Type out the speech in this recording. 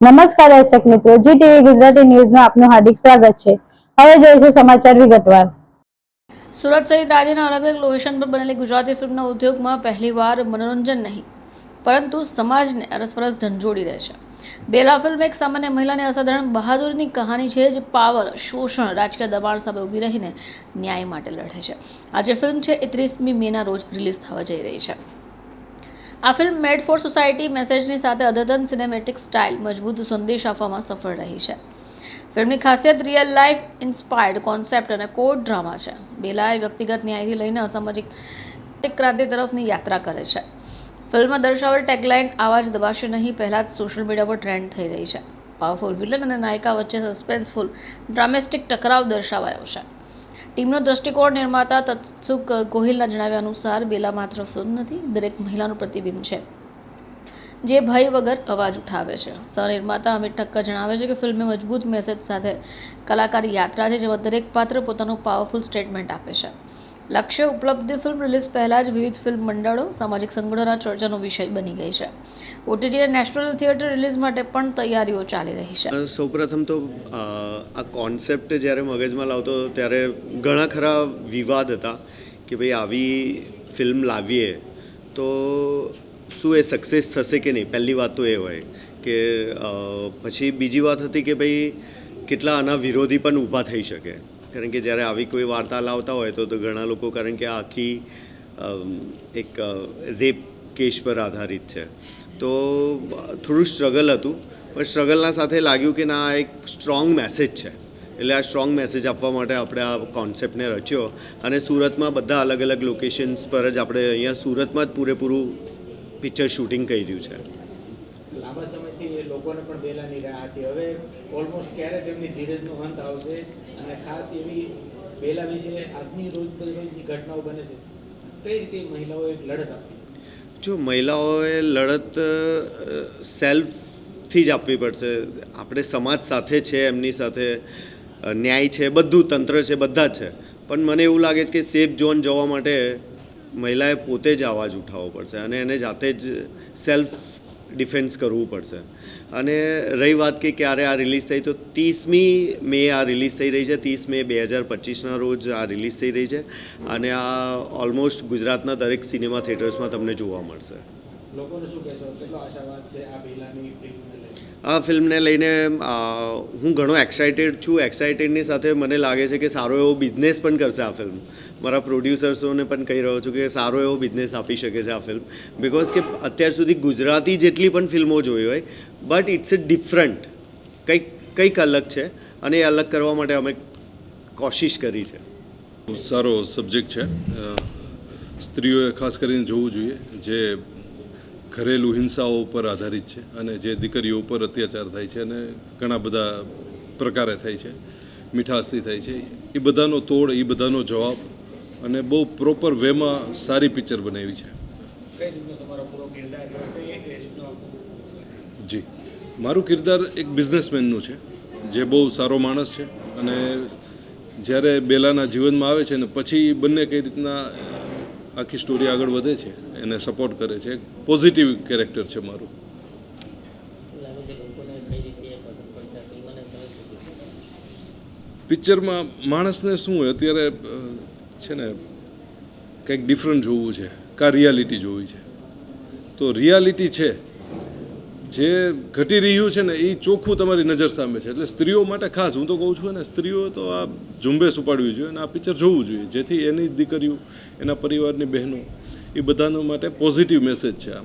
નમસ્કાર દર્શક મિત્રો, જી ટીવી ગુજરાતી ન્યૂઝમાં આપનું હાર્દિક સ્વાગત છે। હવે જોઈશું સમાચાર વિગતવાર। સુરત સહિત રાજ્યના અલગ અલગ લોકેશન પર બનેલી ગુજરાતી ફિલ્મના ઉદ્યોગમાં પહેલીવાર મનોરંજન નહીં પરંતુ સમાજને અરસપરસ ઝંઝોડી રહે છે। બેલા ફિલ્મ એક સામાન્ય મહિલાની અસાધારણ બહાદુરીની કહાની છે, જે પાવર, શોષણ, રાજકીય દબાણ સામે ઊભી રહીને ન્યાય માટે લડે છે। આજે ફિલ્મ છે 31મી મેના રોજ રિલીઝ થવા જઈ રહી છે। આ ફિલ્મ મેડ ફોર સોસાયટી મેસેજની સાથે અદ્યતન સિનેમેટિક સ્ટાઇલ મજબૂત સંદેશ આપવામાં સફળ રહી છે। ફિલ્મની ખાસિયત રિયલ લાઈફ ઇન્સ્પાયર્ડ કોન્સેપ્ટ અને કોર્ટ ડ્રામા છે। બેલાએ વ્યક્તિગત ન્યાયથી લઈને અસામાજિક ક્રાંતિ તરફની યાત્રા કરે છે। ફિલ્મમાં દર્શાવેલ ટેગલાઇન આવાજ દબાશે નહીં પહેલાં જ સોશિયલ મીડિયા પર ટ્રેન્ડ થઈ રહી છે। પાવરફુલ વિલન અને નાયિકા વચ્ચે સસ્પેન્સફુલ ડ્રામેસ્ટિક ટકરાવ દર્શાવાયો છે। ટીમનો દ્રષ્ટિકોણ નિર્માતા તત્સુક ગોહિલના જણાવ્યા અનુસાર બેલા માત્ર ફિલ્મ નથી, દરેક મહિલાનું પ્રતિબિંબ છે જે ભય વગર અવાજ ઉઠાવે છે। સહનિર્માતા અમિત ઠક્કર જણાવે છે કે ફિલ્મે મજબૂત મેસેજ સાથે કલાકારી યાત્રા છે, જેમાં દરેક પાત્ર પોતાનું પાવરફુલ સ્ટેટમેન્ટ આપે છે। લક્ષ્ય ઉપલબ્ધિ ફિલ્મ રિલીઝ પહેલાં જ વિવિધ ફિલ્મ મંડળો, સામાજિક સંગઠનોના ચર્ચાનો વિષય બની ગઈ છે। ઓટીટી અને નેશનલ થિયેટર રિલીઝ માટે પણ તૈયારીઓ ચાલી રહી છે। સૌપ્રથમ તો આ કોન્સેપ્ટ જ્યારે મગજમાં લાવતો ત્યારે ઘણા ખરા વિવાદ હતા કે ભાઈ આવી ફિલ્મ લાવીએ તો શું એ સક્સેસ થશે કે નહીં। પહેલી વાત તો એ હોય કે પછી બીજી વાત હતી કે ભાઈ કેટલા આના વિરોધી પણ ઊભા થઈ શકે, કારણ કે જ્યારે આવી કોઈ વાર્તા લાવતા હોય તો ઘણા લોકો, કારણ કે આ આખી એક રેપ કેસ પર આધારિત છે, તો થોડું સ્ટ્રગલ હતું, પણ સ્ટ્રગલના સાથે લાગ્યું કે ના એક સ્ટ્રોંગ મેસેજ છે, એટલે આ સ્ટ્રોંગ મેસેજ આપવા માટે આપણે આ કોન્સેપ્ટને રચ્યો અને સુરતમાં બધા અલગ અલગ લોકેશન્સ પર જ આપણે અહીંયા સુરતમાં જ પૂરેપૂરું પિક્ચર શૂટિંગ કર્યું છે। લાંબા સમયથી લોકોને પણ બેલાની રાહ હતી, હવે ઓલમોસ્ટ ક્યારે તેમની ધીરજનો અંત આવશે અને ખાસ એવી બેલા વિશે આજની રોજની ઘટનાઓ બને છે, કઈ રીતે મહિલાઓએ લડત આપી? જો મહિલાઓએ લડત સેલ્ફથી જ આપવી પડશે। આપણે સમાજ સાથે છે, એમની સાથે ન્યાય છે, બધું તંત્ર છે, બધા જ છે, પણ મને એવું લાગે છે કે સેફ ઝોન જવા માટે મહિલાએ પોતે જ અવાજ ઉઠાવવો પડશે અને એને જાતે જ સેલ્ફ ડિફેન્સ કરવું પડશે। અને રહી વાત કે ક્યારે આ રિલીઝ થઈ, તો 30મી મે આ રિલીઝ થઈ રહી છે। 30 મે 2025ના રોજ આ રિલીઝ થઈ રહી છે અને આ ઓલમોસ્ટ ગુજરાતના દરેક સિનેમા થિયેટર્સમાં તમને જોવા મળશે। લોકોને શું કહેશો, કેટલો આશાવાદ છે આ બેલાની ફિલ્મને લઈને? આ ફિલ્મને લઈને હું ઘણો એક્સાઇટેડ છું। એક્સાઇટેડની સાથે મને લાગે છે કે સારો એવો બિઝનેસ પણ કરશે આ ફિલ્મ। મારા પ્રોડ્યુસર્સોને પણ કહી રહ્યો છું કે સારો એવો બિઝનેસ આપી શકે છે આ ફિલ્મ, બિકોઝ કે અત્યાર સુધી ગુજરાતી જેટલી પણ ફિલ્મો જોઈ હોય, બટ ઇટ્સ એ ડિફરન્ટ, કંઈક અલગ છે અને એ અલગ કરવા માટે અમે કોશિશ કરી છે। સારો સબ્જેક્ટ છે, સ્ત્રીઓએ ખાસ કરીને જોવું જોઈએ, જે ઘરેલું હિંસાઓ ઉપર આધારિત છે અને જે દીકરીઓ ઉપર અત્યાચાર થાય છે અને ઘણા બધા પ્રકારે થાય છે, મીઠાશથી થાય છે, એ બધાનો તોડ, એ બધાનો જવાબ અને બહુ પ્રોપર વેમાં સારી પિક્ચર બનાવી છે। જી, મારું કિરદાર એક બિઝનેસમેનનું છે, જે બહુ સારો માણસ છે અને જ્યારે બેલાના જીવનમાં આવે છે ને પછી બંને કઈ રીતના આખી સ્ટોરી આગળ વધે છે, એને સપોર્ટ કરે છે। એક પોઝિટિવ કેરેક્ટર છે મારું। પિક્ચરમાં માણસને શું હોય, અત્યારે છે ને કંઈક ડિફરન્ટ જોવું છે, કા રિયાલિટી જોવી છે, તો રિયાલિટી છે જે ઘટી રહ્યું છે ને એ ચોખ્ખું તમારી નજર સામે છે। એટલે સ્ત્રીઓ માટે ખાસ હું તો કહું છું ને, સ્ત્રીઓ તો આ ઝુંબેશ ઉપાડવી જોઈએ અને આ પિક્ચર જોવું જોઈએ, જેથી એની દીકરીઓ, એના પરિવારની બહેનો, એ બધાનો માટે પોઝિટિવ મેસેજ છે આ।